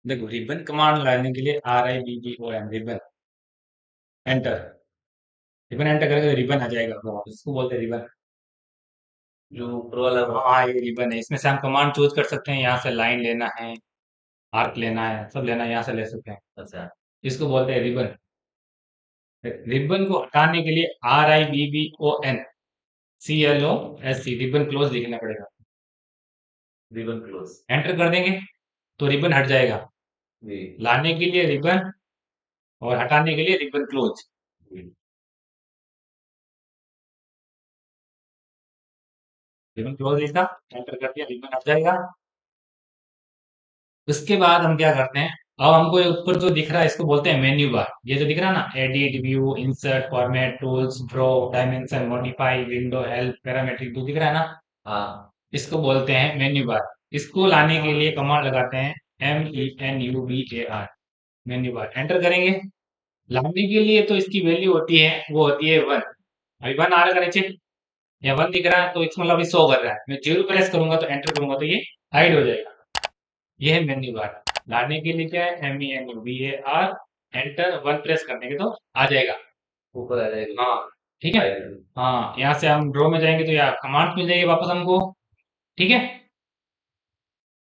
देखो ribbon command लगाने के लिए RIBBON ribbon enter. Ribbon enter करेंगे तो रिबन आ जाएगा अपना वापस, इसको बोलते हैं रिबन। जो ऊपर वाला हाँ ये रिबन है, इसमें से हम कमांड चूज कर सकते हैं, यहाँ से लाइन लेना है, आर्क लेना है, सब लेना है, यहाँ से ले सकते हैं। अच्छा। इसको बोलते हैं रिबन। रिबन को हटाने के लिए RIBBON CLOSC रिबन क्लोज लिखना पड़ेगा। Ribbon close. एंटर कर देंगे तो रिबन हट जाएगा। जी। लाने के लिए रिबन और हटाने के लिए रिबन क्लोज। जी। रिबन क्लोज लिखा, एंटर कर दिया, रिबन हट जाएगा। उसके बाद हम क्या करते हैं, अब हमको ये ऊपर जो दिख रहा है इसको बोलते हैं मेन्यू बार। ये जो दिख रहा है ना, edit, view, insert, format, tools, draw, dimension, modify, window, help, parametric, जो दिख रहा है ना, हाँ। इसको बोलते हैं मेन्यू बार। इसको लाने के लिए कमांड लगाते हैं MENUBAR मेन्यू बार, एंटर करेंगे। लाने के लिए तो इसकी वैल्यू होती है, वो होती है 1। अभी 1 आ रहा है नीचे, या 1 दिख रहा है तो इसका मतलब अभी शो कर रहा है। मैं 0 प्रेस करूंगा तो एंटर करूंगा तो ये हाइड हो जाएगा। ये है मेन्यू बार। लाने के लिए क्या है, MENUBAR, एंटर, 1 प्रेस करने के तो आ जाएगा। ऊपर आ जाएगा। हाँ ठीक है। फाइल। हाँ यहाँ से हम ड्रॉ में जाएंगे तो यहाँ कमांड मिल जाएगी वापस हमको। ठीक है।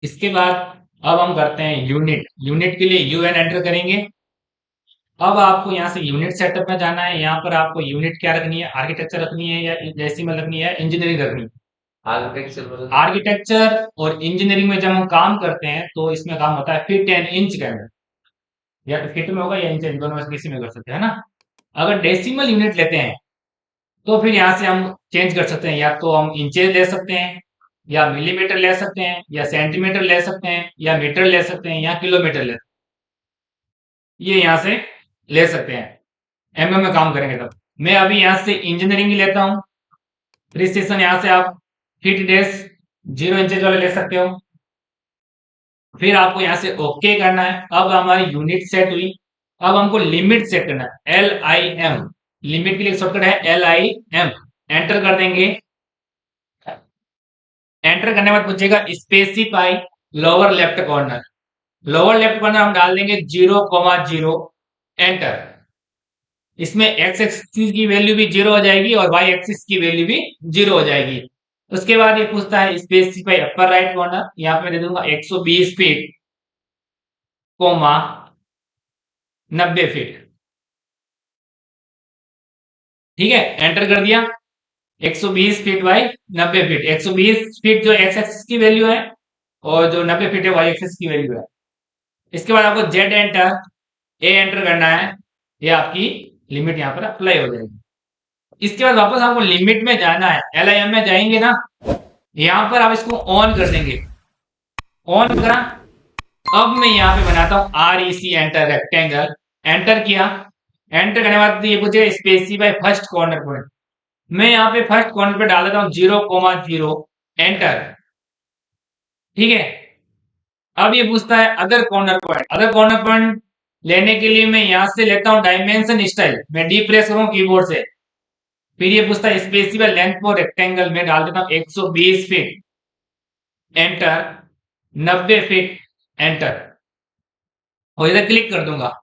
इसके बाद अब हम करते हैं यूनिट। यूनिट के लिए UN एंटर करेंगे। अब आपको यहाँ से यूनिट सेटअप में जाना है। यहाँ पर आपको यूनिट क्या रखनी है, आर्किटेक्चर रखनी है या डेसिमल रखनी है, इंजीनियरिंग रखनी है। आर्किटेक्चर मतलब। आर्किटेक्चर और इंजीनियरिंग में जब हम काम करते हैं तो इसमें काम होता है फीट एंड इंच का। या तो फीट में होगा या इंच, दोनों में से किसी में कर सकते हैं ना। अगर डेसिमल यूनिट लेते हैं तो फिर यहाँ से हम चेंज कर सकते हैं, या तो हम इंचेस ले सकते हैं, या मिलीमीटर ले सकते हैं, या सेंटीमीटर ले सकते हैं, या मीटर ले सकते हैं, या किलोमीटर ले सकते हैं। ये यहाँ से ले सकते हैं। में काम करेंगे तब। मैं अभी यहाँ से इंजीनियरिंग ही लेता हूँ। प्रिसिशन यहाँ से आप फीट डैश 0 इंचेस वाले ले सकते हो। फिर आपको यहाँ से ओके करना है। अब हमारी यूनिट सेट हुई। अब हमको लिमिट सेट करना है, LIM। लिमिट के लिए शॉर्टकट है LIM। एंटर कर देंगे। एंटर करने के बाद पूछेगा specify lower left corner. Lower left corner हम डाल देंगे 0,0। एंटर। इसमें एक्स एक्सिस की वैल्यू भी 0 हो जाएगी और वाई एक्सिस की वैल्यू भी 0 हो जाएगी। उसके बाद ये पूछता है स्पेसिफाई अपर राइट कॉर्नर। यहाँ पे मैं दे दूंगा 120 फीट, कोमा 90 फीट। ठीक है, एंटर कर दिया। 120 फीट बाई 90 फीट। 120 फीट जो एक्स एक्सिस की वैल्यू है और जो 90 फीट है वाई एक्सिस की वैल्यू है। इसके बाद आपको जेड एंटर, ए एंटर करना है। ये आपकी लिमिट यहाँ पर अप्लाई हो जाएगी। इसके बाद वापस आपको लिमिट में जाना है, LIM में जाएंगे ना, यहाँ पर आप इसको ऑन कर देंगे। ऑन करा। अब मैं यहाँ पे बनाता हूँ REC एंटर रेक्टेंगल। एंटर किया। एंटर करने के बाद ये पूछे स्पेसिफाई फर्स्ट कॉर्नर पॉइंट। मैं यहाँ पे फर्स्ट कॉर्नर पे डाल देता हूँ 0,0। एंटर। ठीक है। अब ये पूछता है other corner point. Other corner point लेने के लिए मैं यहां से लेता हूं डायमेंशन स्टाइल। मैं डी प्रेस करूं कीबोर्ड से। फिर ये पूछता है स्पेसिफाई लेंथ फॉर रेक्टेंगल। में डाल देता हूं 120 फीट। एंटर। 90 फीट। एंटर। और इधर क्लिक कर दूंगा।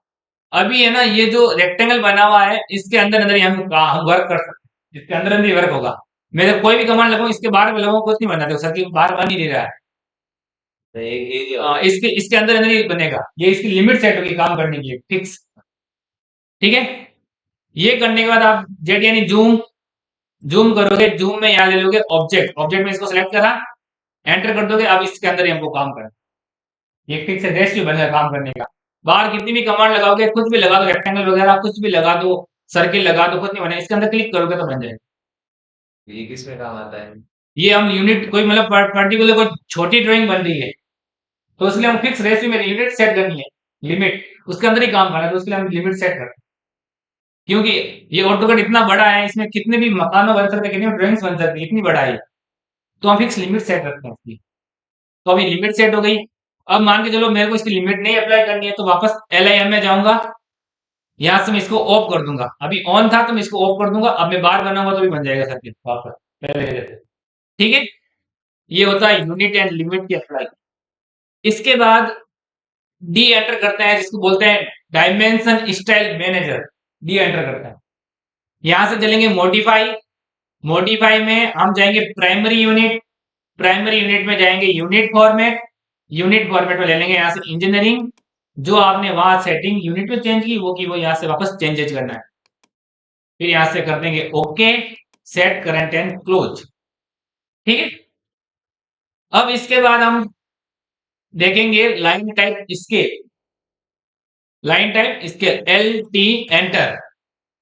अभी है ना, ये जो रेक्टेंगल बना हुआ है इसके अंदर अंदर ही हम वर्क कर सकते हैं। इसके अंदर अंदर ही वर्क होगा। मैं तो कोई भी कमांड लगाऊं इसके बाहर में लगाऊं कुछ नहीं बनना, देखो सर्किल बाहर बन ही नहीं रहा है। तो एक एरिया। इसके इसके अंदर अंदर ही बनेगा। ये इसकी लिमिट सेट होगी काम करने की फिक्स। ठीक है। ये करने के बाद आप जेड यानी जूम, जूम करोगे। जूम में यहां ले लोगे ऑब्जेक्ट। ऑब्जेक्ट में इसको सिलेक्ट करा, एंटर कर दोगे। अब इसके अंदर ही हमको काम करना। ये फिक्स रेशियो बनेगा काम करने का। बाहर कितनी भी कमांड लगाओगे, कुछ भी लगा दो, रेक्टेंगल वगैरह कुछ भी लगा दो, सर्किल लगा दो, कुछ नहीं बनेगा। इसके अंदर क्लिक करोगे तो बन जाएगा। ये किस में काम आता है? ये हम यूनिट कोई मतलब पर्टिकुलर कोई छोटी ड्राइंग बन रही है तो इसलिए हम फिक्स रेशियो में यूनिट सेट करनी है। लिमिट उसके अंदर ही काम करना है तो उसके लिए हम लिमिट सेट करते हैं। क्योंकि ये ऑटोकैड इतना बड़ा है, इसमें कितने भी मकानों बन सकते हैं, कितनी भी ड्राइंग्स बन सकती है, इतनी बड़ा है। तो हम फिक्स लिमिट सेट रखते हैं इसकी। तो अभी लिमिट सेट हो गई। अब मान के चलो मेरे को इसकी लिमिट नहीं अप्लाई करनी है तो वापस LIM में जाऊंगा। यहां से मैं इसको ऑफ कर दूंगा। अभी ऑन था तो मैं इसको ऑफ कर दूंगा। अब मैं बाहर बनाऊंगा तो भी बन जाएगा सर्किट वापस पहले जैसे। ठीक है। ये होता है यूनिट एंड लिमिट की अप्लाई। इसके बाद डी एंटर करते हैं, जिसको बोलते हैं dimension style manager, D enter करते हैं। यहां से चलेंगे मॉडिफाई, मॉडिफाई में हम जाएंगे प्राइमरी यूनिट, प्राइमरी यूनिट में जाएंगे यूनिट फॉर्मेट, यूनिट फॉर्मेट में ले लेंगे यहां से इंजीनियरिंग, जो आपने वहां सेटिंग यूनिट में चेंज की वो यहां से वापस चेंजेज करना है। फिर यहां से कर देंगे okay, set current and close. ठीक है, अब इसके बाद हम देखेंगे line type scale, line type scale L T enter,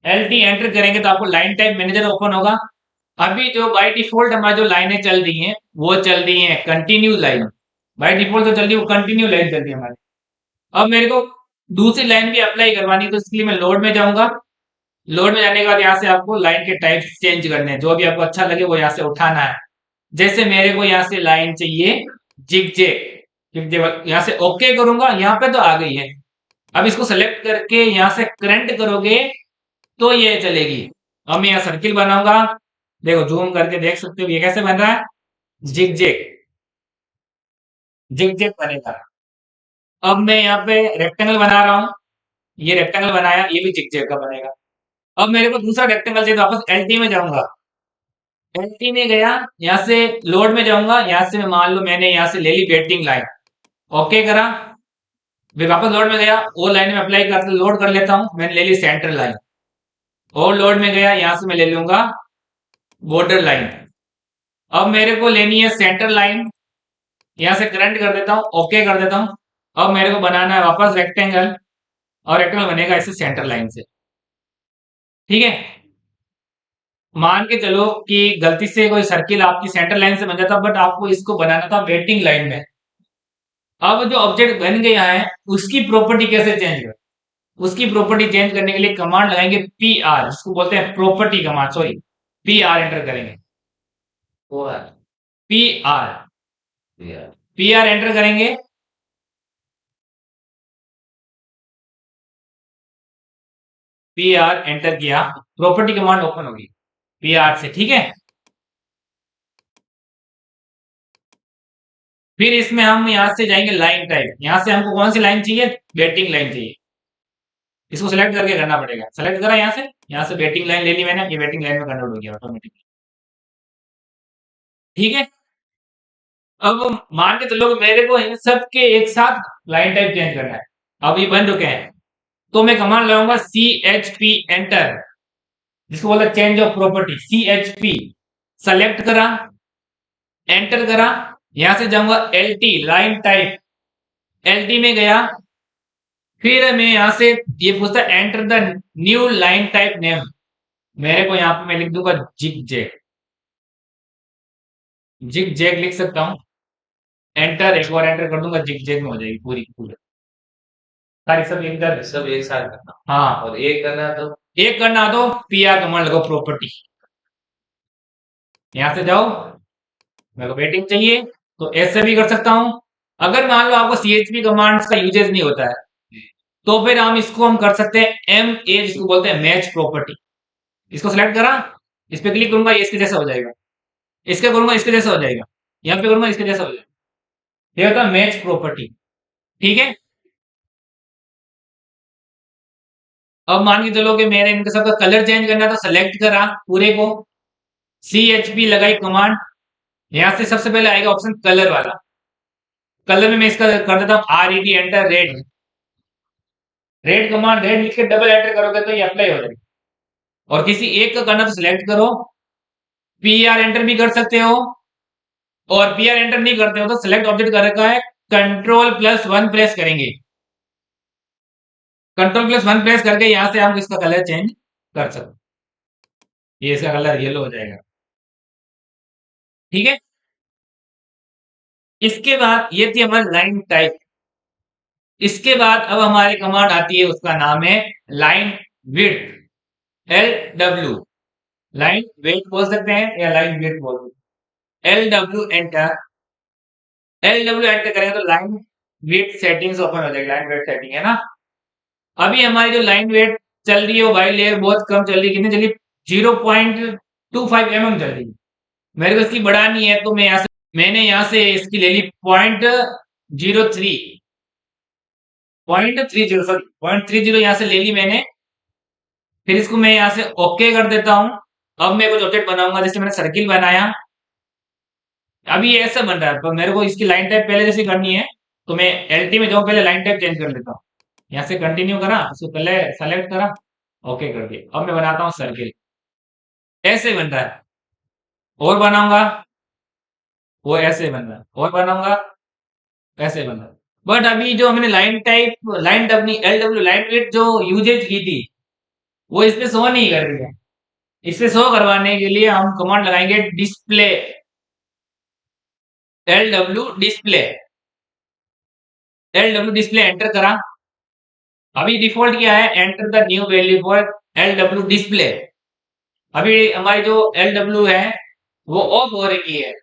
L T enter करेंगे तो आपको लाइन टाइप मैनेजर ओपन होगा। अभी जो बाय डिफॉल्ट हमारी जो लाइनें चल रही हैं वो चल रही हैं कंटिन्यू लाइन, बाय डिफॉल्ट जो चल रही है वो कंटिन्यू लाइन चल रही है हमारी। अब मेरे को दूसरी लाइन भी अप्लाई करवानी है, तो इसके लिए मैं लोड में जाऊंगा। लोड में जाने के बाद यहाँ से आपको लाइन के टाइप चेंज करने हैं, जो भी आपको अच्छा लगे वो यहाँ से उठाना है। जैसे मेरे को यहाँ से लाइन चाहिए जिग यहाँ से ओके करूंगा, यहाँ पे तो आ गई है। अब इसको सेलेक्ट करके यहाँ से करंट करोगे तो ये चलेगी। अब मैं यहाँ सर्किल बनाऊंगा, देखो जूम करके देख सकते हो ये कैसे बन रहा है, जिग जिग बनेगा। अब मैं यहाँ पे रेक्टेंगल बना रहा हूँ, ये रेक्टेंगल बनाया, ये भी जिग का बनेगा। अब मेरे को दूसरा रेक्टेंगल चाहिए तो वापस एलटी में जाऊंगा, एलटी में गया, यहाँ से लोड में जाऊंगा, यहाँ से मैं मान लो मैंने यहाँ से ले ली वेटिंग लाइन, ओके करा, फिर वापस लोड में गया, वो लाइन में अप्लाई कर लोड कर लेता हूँ, मैंने ले ली सेंटर लाइन, और लोड में गया, यहाँ से मैं ले लूंगा बॉर्डर लाइन। अब मेरे को लेनी है सेंटर लाइन, यहाँ से करंट कर देता हूँ, ओके कर देता हूँ। अब मेरे को बनाना है वापस रेक्टेंगल, और रेक्टेंगल बनेगा ऐसे सेंटर लाइन से। ठीक है, मान के चलो कि गलती से कोई सर्किल आपकी सेंटर लाइन से बन जाता, बट आपको इसको बनाना था वेटिंग लाइन में। अब जो ऑब्जेक्ट बन गया है उसकी प्रॉपर्टी कैसे चेंज कर, उसकी प्रॉपर्टी चेंज करने के लिए कमांड लगाएंगे पी आर, जिसको बोलते हैं property command, sorry P R enter करेंगे, वो है पी आर, यार। पी आर एंटर करेंगे। पी आर एंटर किया, प्रॉपर्टी कमांड ओपन होगी पी आर से। ठीक है, फिर इसमें हम यहां से जाएंगे लाइन टाइप, यहां से हमको कौन सी लाइन चाहिए, वेटिंग लाइन चाहिए, इसको सिलेक्ट करके करना पड़ेगा। सेलेक्ट करा यहाँ से वेटिंग लाइन ले ली मैंने, ये वेटिंग लाइन में कन्वर्ट हो गया ऑटोमेटिकली। ठीक है, अब मान के चलो मेरे को इन सब के एक साथ लाइन टाइप चेंज करना है, अब ये बन चुके हैं, तो मैं कमांड लगाऊंगा सी एच पी एंटर, जिसको बोलते हैं change of property, C H P, select करा, एंटर करा, यहां से जाऊंगा L T line type, L T में गया, फिर मैं यहां से ये पूछता है enter the new line type name, मेरे को यहाँ पे मैं लिख दूंगा जिग जैग लिख सकता हूँ, एंटर, एक और एंटर कर दूंगा, जिग जैग में हो जाएगी पूरी की पूरी सारी, सब एक सब एक साथ करना, हाँ, और एक करना तो एक करना तो पी आर कमांड लगाओ प्रॉपर्टी, यहां से जाओ, मेरे को वेटिंग चाहिए तो ऐसे भी कर सकता हूं। अगर मान लो आपको सीएचपी कमांड्स का यूजेस नहीं होता है तो फिर हम कर सकते हैं एम ए, जिसको बोलते हैं मैच प्रॉपर्टी, इसको सिलेक्ट करा, इस पे क्लिक करूंगा, ये इसके जैसा हो जाएगा, इसके करूंगा इसके जैसा हो जाएगा, यहाँ पे करूंगा इसके जैसा हो जाएगा, ये होता है मैच प्रॉपर्टी। ठीक है, अब मान के चलो कि मेरे इनके सबका कलर चेंज करना है, तो सेलेक्ट करा पूरे को, सी एच पी लगाई कमांड, यहां से सबसे पहले आएगा ऑप्शन कलर वाला, कलर में मैं इसका कर देता हूं R E D enter, red, red command, red लिख के डबल एंटर करोगे तो ये अप्लाई हो जाएगी। और किसी एक का करना तो सिलेक्ट करो, पी आर एंटर भी कर सकते हो, और पी आर एंटर नहीं करते हो तो सिलेक्ट ऑब्जेक्ट कर रखा है, कंट्रोल प्लस वन प्रेस करेंगे, कंट्रोल प्लस वन प्रेस करके यहां से हम इसका कलर चेंज कर सकते, ये इसका कलर येलो हो जाएगा। ठीक है, इसके बाद ये थी हमारी लाइन टाइप। इसके बाद अब हमारी कमांड आती है, उसका नाम है line width, L W, line weight बोल सकते हैं या लाइन विड्थ बोल सकते हैं, L W enter, L W enter करेंगे तो लाइन वेट सेटिंग्स ओपन हो जाएगी, लाइन वेट सेटिंग है ना। अभी हमारी जो लाइन वेट चल रही है वो वाइड लेयर बहुत कम चल रही है, कितनी चल रही है, 0.25 mm चल रही है, मेरे को इसकी बढ़ानी है, तो मैंने यहाँ से इसकी ले ली 0.03, 0.30 सॉरी 0.30 यहाँ से ले ली मैंने। फिर इसको मैं यहाँ से ओके कर देता हूँ। अब मैं कुछ ऑब्जेक्ट बनाऊंगा, जैसे मैंने सर्किल बनाया। अभी ये ऐसा बन रहा है, पर मेरे को इसकी लाइन टाइप पहले जैसी करनी है, तो मैं एलटी में जाऊँ, पहले लाइन टाइप चेंज कर लेता हूँ। यहाँ से कंटिन्यू करा, उसको पहले सेलेक्ट करा, ओके कर दिया। अब मैं बनाता हूँ सर्किल। ऐसे बन रहा है। और बनाऊंगा, वो ऐसे बन रहा है। और बनाऊंगा, ऐसे बन रहा है। बट अभी जो हमने line type, line W L W line weight जो यूजेज की थी, वो इस पे शो नहीं कर रही है। इसे शो करवाने के लिए हम कमांड लगाएंगे display, L W display. L W display enter करा। अभी डिफॉल्ट क्या है, enter the new value for L W display. अभी हमारी जो एल डब्ल्यू है वो ऑफ हो रही है,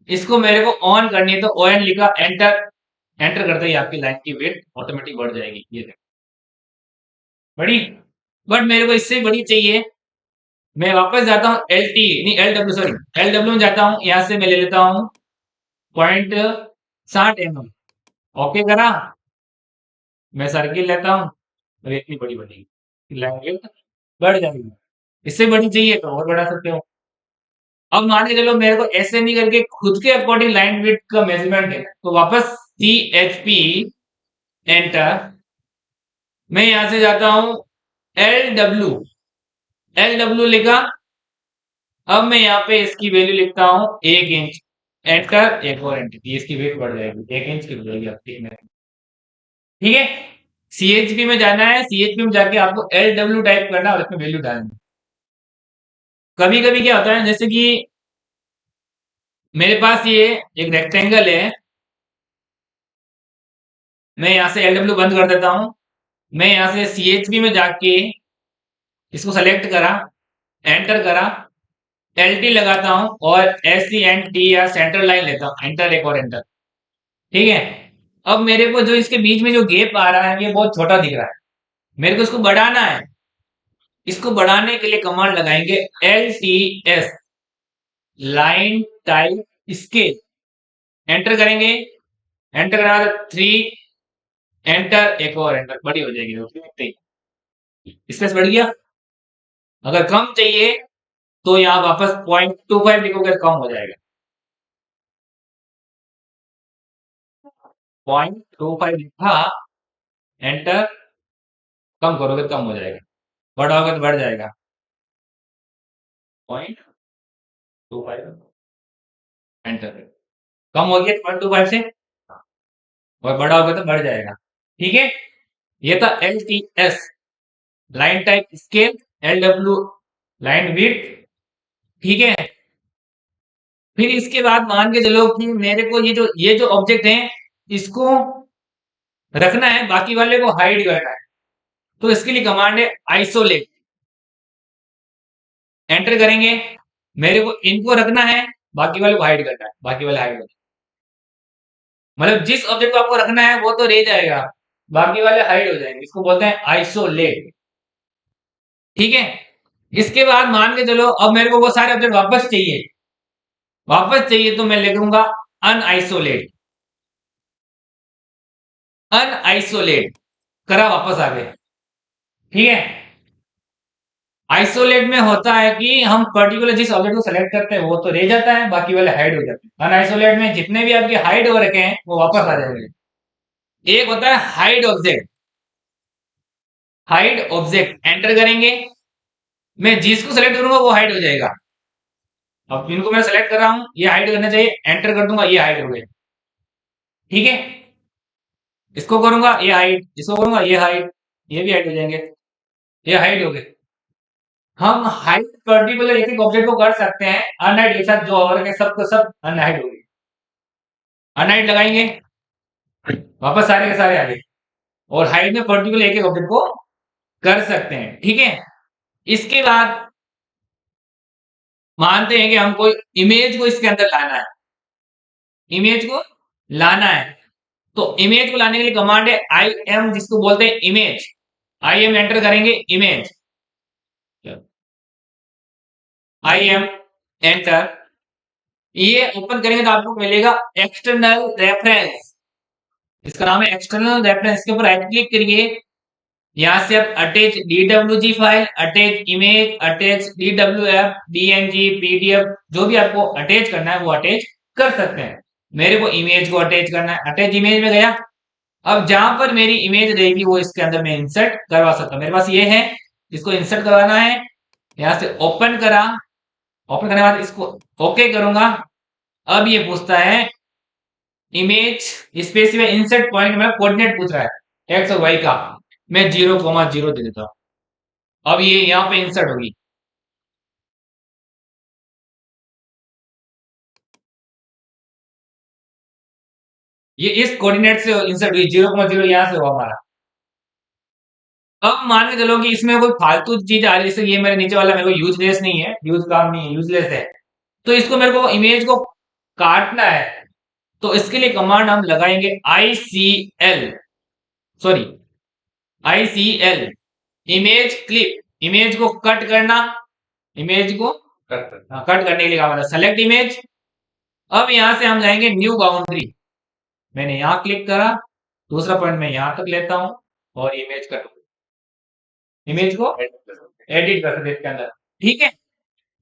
इसको मेरे को ऑन करनी है, तो ओ एन लिखा, एंटर। एंटर करते ही आपकी लाइन की वेट ऑटोमेटिक बढ़ जाएगी। ये देखो बड़ी। बट मेरे को इससे बड़ी चाहिए। मैं वापस जाता हूँ एल टी, नहीं L W, sorry L W में जाता हूँ। यहाँ से मैं ले लेता हूँ 0.60 mm। ओके करा, मैं सर्किल लेता हूँ, और इतनी बड़ी बनेगी लाइन, बढ़ जाएगी। इससे बड़ी चाहिए तो और बढ़ा सकते हो। अब मान के चलो मेरे को ऐसे नहीं करके खुद के अकॉर्डिंग लाइन विड्थ का मेजरमेंट है, तो वापस सी एच पी एंटर। मैं यहां से जाता हूं एल डब्ल्यू, एल डब्ल्यू लिखा। अब मैं यहाँ पे इसकी वैल्यू लिखता हूँ 1 इंच। एंटर, एक और एंटर, इसकी वेट बढ़ जाएगी, 1 इंच की हो जाएगी आपकी। ठीक है। सीएचपी में जाना है, सीएचपी में जाके आपको एल डब्ल्यू टाइप करना और इसमें वैल्यू डालनी। कभी कभी क्या होता है, जैसे कि मेरे पास ये एक रेक्टेंगल है, मैं यहाँ से एल डब्ल्यू बंद कर देता हूँ। मैं यहाँ से सीएचपी में जाके इसको सेलेक्ट करा, एंटर करा, एल टी लगाता हूँ और एस सी एन टी या सेंटर लाइन लेता हूँ, एंटर, एक और एंटर। ठीक है। अब मेरे को जो इसके बीच में जो गैप आ रहा है ये बहुत छोटा दिख रहा है, मेरे को इसको बढ़ाना है। इसको बढ़ाने के लिए कमांड लगाएंगे L T S, line type scale. Enter करेंगे, एंटर करा 3, एंटर, एक और एंटर, बड़ी हो जाएगी। स्पेस बढ़ गया। अगर कम चाहिए तो यहाँ वापस 0.25 लिखोगे, कम हो जाएगा। 0.25 लिखा, एंटर। कम करोगे कम हो जाएगा, बढ़ाओगे तो बढ़ जाएगा। 0.25, एंटर। कम हो गया 0.25 से, और बढ़ाओगे तो बढ़ जाएगा। ठीक है। ये था L T S, line type scale. L W, line width. ठीक है। फिर इसके बाद मान के चलो कि मेरे को ये जो ऑब्जेक्ट है इसको रखना है, बाकी वाले को हाइड करना है, तो इसके लिए कमांड है आइसोलेट। एंटर करेंगे, मेरे को इनको रखना है, बाकी वाले को हाइड करना है, बाकी वाले हाइड करना है। मतलब जिस ऑब्जेक्ट को आपको रखना है वो तो रह जाएगा, बाकी वाले हाइड हो जाएंगे, इसको बोलते हैं आइसोलेट। ठीक है। इसके बाद मान के चलो अब मेरे को वो सारे ऑब्जेक्ट वापस चाहिए, वापस चाहिए तो मैं लिखूंगा अनआइसोलेट। अनआइसोलेट करा, वापस आ गए। ठीक है। आइसोलेट में होता है कि हम पर्टिकुलर जिस ऑब्जेक्ट को सेलेक्ट करते हैं वो तो रह जाता है, बाकी वाले हाइड हो जाते हैं। अनआइसोलेट में जितने भी आपके हाइड हो रखे हैं वो वापस आ जाएंगे। एक होता है hide object, hide object. Enter करेंगे, मैं जिसको सेलेक्ट करूंगा वो हाइड हो जाएगा। अब इनको मैं सेलेक्ट कर रहा हूं, ये हाइड करना चाहिए, एंटर कर दूंगा, ये हाइड हो गए। ठीक है। इसको करूंगा ये हाइड, इसको करूंगा ये हाइड, ये भी हाइड हो जाएंगे, ये हाइड हो गए। हम हाइड पर्टिकुलर एक एक ऑब्जेक्ट को कर सकते हैं, अनहाइड एक साथ जो हो रखे सबको सब अनहाइड हो गए। अनहाइड लगाएंगे, वापस सारे के सारे आ गए। और हाइड में पर्टिकुलर एक एक ऑब्जेक्ट को कर सकते हैं। ठीक है। इसके बाद मानते हैं कि हमको इमेज को इसके अंदर लाना है, इमेज को लाना है। तो इमेज को लाने के लिए कमांड है आई एम, जिसको बोलते हैं इमेज। आई एम एंटर करेंगे, इमेज, आई एम एंटर। ये ओपन करेंगे तो आपको मिलेगा एक्सटर्नल रेफरेंस। इसका नाम है एक्सटर्नल रेफरेंस। इसके ऊपर राइट क्लिक करिए, यहां से आप attach DWG file, attach image, attach DWF, DNG, PDF, जो भी आपको अटैच करना है वो अटैच कर सकते हैं। मेरे को इमेज को अटैच करना है, अटैच इमेज में गया। अब जहां पर मेरी इमेज रहेगी वो इसके अंदर मैं इंसर्ट करवा सकता हूं। मेरे पास ये है, इसको इंसर्ट करवाना है, यहां से ओपन करा, ओपन करने के बाद इसको ओके करूंगा। अब ये पूछता है इमेज स्पेसिफाई इंसर्ट पॉइंट में कोऑर्डिनेट पूछ रहा है एक्स और वाई का, मैं 0,0 दे देता हूं। अब ये यहां पे इंसर्ट होगी। ये इस कोऑर्डिनेट से इंसर्ट हुई, 0,0 यहां से हुआ हमारा। अब मान के चलो कि इसमें कोई फालतू चीज आ रही है, जैसे ये मेरे नीचे वाला मेरे को यूजलेस नहीं है, यूज काम नहीं है, यूजलेस है, तो इसको मेरे को इमेज को काटना है। तो इसके लिए कमांड हम लगाएंगे ICL, sorry ICL, image clip, image को कट करना, इमेज को कट करने के लिए कहा सेलेक्ट इमेज। अब यहां से हम जाएंगे न्यू बाउंड्री, मैंने यहां क्लिक करा, दूसरा पॉइंट मैं यहां तक लेता हूं और इमेज कट, इमेज को एडिट कर सकते इसके अंदर, ठीक है,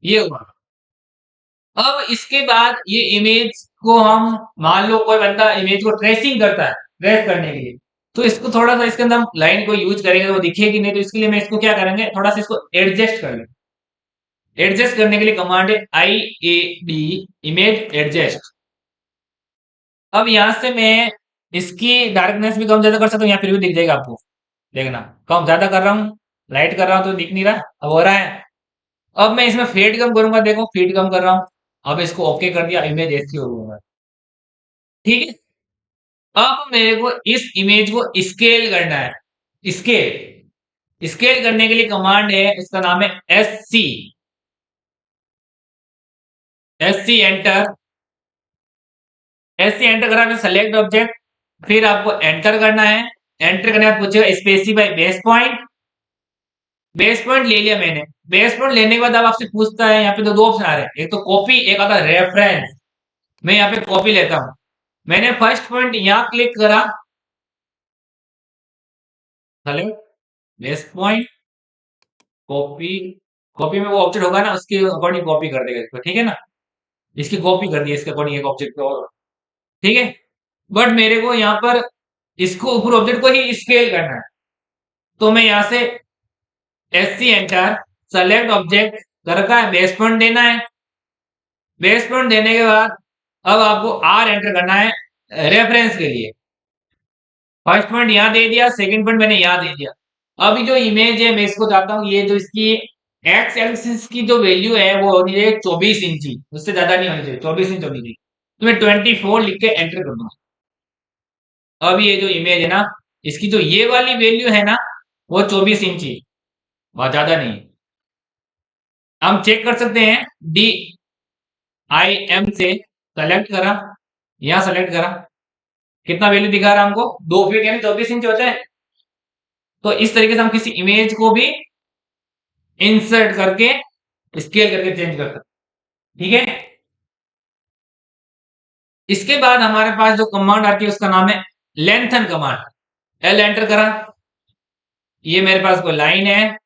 ये हुआ। अब इसके बाद ये इमेज को हम, मान लो कोई बंदा इमेज को ट्रेसिंग करता है, ट्रेस करने के लिए, तो इसको थोड़ा सा इसके अंदर हम लाइन को यूज करेंगे तो वो दिखेगी नहीं, तो इसके लिए मैं इसको क्या करेंगे, थोड़ा सा इसको एडजस्ट कर लेंगे। एडजस्ट करने के लिए कमांड है IAD, इमेज एडजस्ट। अब यहां से मैं इसकी डार्कनेस भी कम ज्यादा कर सकता हूँ, यहाँ फिर भी दिख जाएगा आपको, देखना कम ज्यादा कर रहा हूँ, लाइट कर रहा हूँ तो दिख नहीं रहा, अब हो रहा है। अब मैं इसमें फेड कम करूंगा, देखो फेड कम कर रहा हूँ, अब इसको ओके कर दिया, इमेज ऐसी हो गई, ठीक है। अब मेरे को इस इमेज को स्केल करना है, स्केल, स्केल करने के लिए कमांड है, इसका नाम है SC, SC enter, SC enter करा, सेलेक्ट ऑब्जेक्ट, फिर आपको एंटर करना है, एंटर करने के बाद पूछेगा specify base point, base point ले लिया मैंने। बेस पॉइंट लेने के बाद अब आपसे पूछता है, यहाँ पे तो दो ऑप्शन आ रहे हैं, एक तो कॉपी, एक आता रेफरेंस। मैं यहाँ पे कॉपी लेता हूं, मैंने फर्स्ट पॉइंट यहाँ क्लिक करा, बेस पॉइंट, कॉपी, कॉपी में वो ऑब्जेक्ट होगा ना उसके अकॉर्डिंग कॉपी कर देगा इसको, ठीक है ना, इसकी कॉपी कर दी इसके अकॉर्डिंग एक ऑब्जेक्ट को, ठीक है। बट मेरे को यहाँ पर इसको ऊपर ऑब्जेक्ट को ही स्केल करना है, तो मैं यहाँ से SC एंटर, सेलेक्ट ऑब्जेक्ट कर का है, बेस पॉइंट देना है, बेस पॉइंट देने के बाद अब आपको R एंटर करना है रेफरेंस के लिए। फर्स्ट पॉइंट यहां दे दिया, सेकंड पॉइंट मैंने यहां दे दिया। अभी जो इमेज है मैं इसको चाहता हूं, ये जो इसकी एक्स एक्सिस की जो वैल्यू है वो होनी चाहिए 24 इंची, उससे ज्यादा नहीं होनी चाहिए, 24 इंच होनी चाहिए, तो मैं 24 लिख के एंटर कर दूंगा। अब ये जो इमेज है ना, इसकी जो ये वाली वैल्यू है ना वो 24 इंची, बहुत ज्यादा नहीं। हम चेक कर सकते हैं, DIM से सेलेक्ट करा, यहां सेलेक्ट करा, कितना वैल्यू दिखा रहा है हमको, 2 फीट यानी 24 इंच होता है। तो इस तरीके से हम किसी इमेज को भी इंसर्ट करके स्केल करके चेंज कर सकते, ठीक है। इसके बाद हमारे पास जो कमांड आती है उसका नाम है लेंथन कमांड, L एंटर करा, ये मेरे पास कोई लाइन है,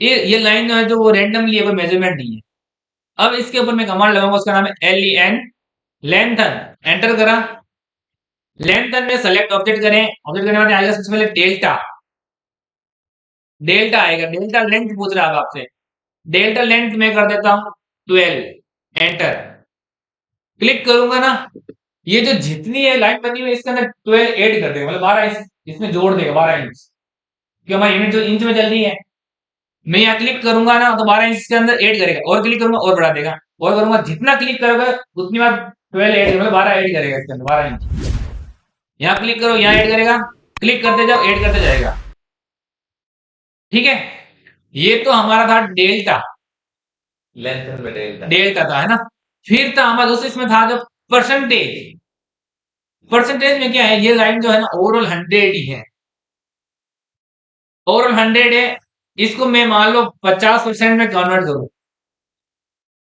ये लाइन जो है जो वो रैंडमली है, कोई मेजरमेंट नहीं है। अब इसके ऊपर मैं कमांड लगाऊंगा, उसका नाम है LEN, लेंथन, एंटर करा। लेंथन में सेलेक्ट ऑब्जेक्ट करें, ऑब्जेक्ट करने के बाद आएगा सबसे पहले डेल्टा, डेल्टा आएगा, डेल्टा लेंथ पूछ रहा है आपसे, डेल्टा लेंथ में कर देता हूं 12, एंटर, क्लिक करूंगा ना, ये जो जितनी है लाइन बनी हुई है इसके अंदर 12 ऐड कर देगा, मतलब 12 इसमें जोड़ देगा, 12 इंच, क्योंकि हमारी यूनिट जो इंच में चल रही है। मैं यहाँ क्लिक करूंगा ना तो 12 इंच इसके अंदर ऐड करेगा, और क्लिक करूंगा और बढ़ा देगा, और करूंगा, जितना क्लिक करोगे उतनी बार 12 ऐड, मतलब 12 ऐड करेगा इसके अंदर, 12 इंच। यहाँ क्लिक करो, यहाँ ऐड करेगा, क्लिक करते जाओ, ऐड करते जाएगा, ठीक है। ये तो हमारा था डेल्टा, लेंथ में डेल्टा, डेल्टा था, है ना। फिर था हमारा दूसरे इसमें था जो परसेंटेज, परसेंटेज में क्या है, ये लाइन जो है ना ओवरऑल 100 ही है, ओवरऑल 100 है, इसको मैं मान लो 50% में कन्वर्ट करूं,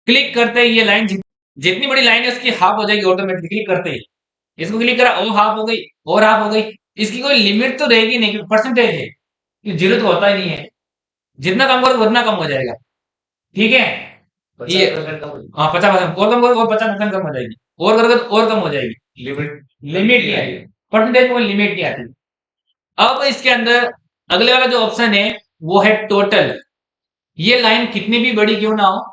क्लिक करते ही ये लाइन जितनी बड़ी लाइन है उसकी हाफ हो जाएगी ऑटोमेटिकली, क्लिक करते ही। इसको क्लिक करा, और हाफ हो गई, और हाफ हो गई। इसकी कोई लिमिट तो रहेगी नहीं, क्योंकि परसेंटेज है, ये जीरो तो होता ही नहीं है। जितना कम करो उतना कम हो जाएगा। ठीक है, ये 50% कम हो जाएगी। हाँ 50% और कम करो और 50% कम हो जाएगी, और करोगे तो और कम हो जाएगी। लिमिट लिमिट नहीं आएगी, परसेंटेज में कोई लिमिट नहीं आती। अब इसके अंदर अगले वाला जो ऑप्शन है वो है टोटल। ये लाइन कितनी भी बड़ी क्यों ना हो,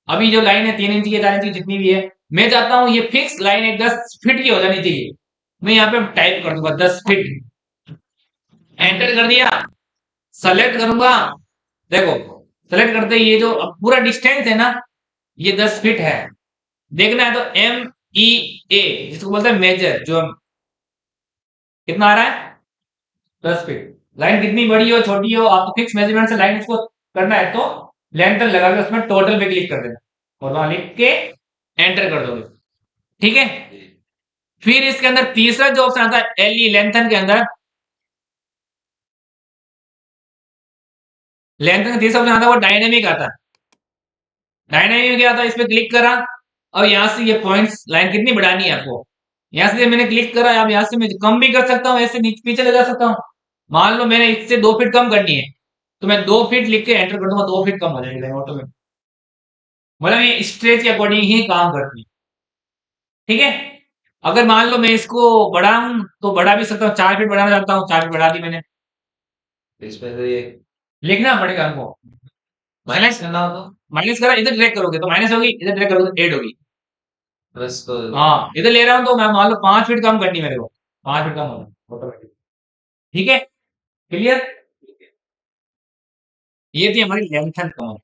अभी जो लाइन है 3 इंच की 4 इंच की जितनी भी है, मैं चाहता हूं ये फिक्स लाइन है 10 फीट की हो जानी चाहिए। मैं यहाँ पे टाइप कर दूंगा 10 फीट, एंटर कर दिया, सेलेक्ट करूंगा। देखो सेलेक्ट करते ही ये जो अब पूरा डिस्टेंस है ना, ये 10 फीट है। देखना है तो MEA जिसको बोलते हैं मेजर, जो कितना आ रहा है 10 फीट। लाइन कितनी बड़ी हो छोटी हो, आपको फिक्स मेजरमेंट से लाइन उसको करना है तो लेंथ लगा के उसमें टोटल पे क्लिक कर देना और वहां लिख के एंटर कर दोगे। ठीक है, फिर इसके अंदर तीसरा जो ऑप्शन आता है LE लेंथन के अंदर, लेंथन का तीसरा ऑप्शन आता है वो डायनेमिक आता है। डायनेमिक क्या आता है, इस पे क्लिक करा, अब यहां से ये पॉइंट्स लाइन कितनी बढ़ानी है आपको, यहां से मैंने क्लिक करा, अब यहां से मैं कम भी कर सकता हूं, ऐसे नीचे पीछे ले जा सकता हूं। मान लो मैंने इससे 2 फीट कम करनी है, तो मैं 2 फीट लिख के एंटर कर दूंगा, 2 फीट कम हो जाएगी ऑटोमेटिक। मतलब ये स्ट्रेच के अकॉर्डिंग ही काम करती है। ठीक है, अगर मान लो मैं इसको बढ़ाऊं तो बढ़ा भी सकता हूँ, 4 फीट बढ़ाना चाहता हूँ, 4 फीट बढ़ा दी मैंने। इसमें से ये लिखना पड़ेगा हमको, माइनस करना हो तो माइनस करा, इधर ड्रैग करोगे तो माइनस होगी, इधर ड्रैग करोगे तो एड होगी। प्लस तो हाँ इधर ले रहा हूँ तो मैं मान लो 5 फीट कम करनी है मेरे को, 5 फीट कम होगा ऑटोमेटिक। ठीक है, क्लियर। ये थी हमारी लेंथ एंड कमांड।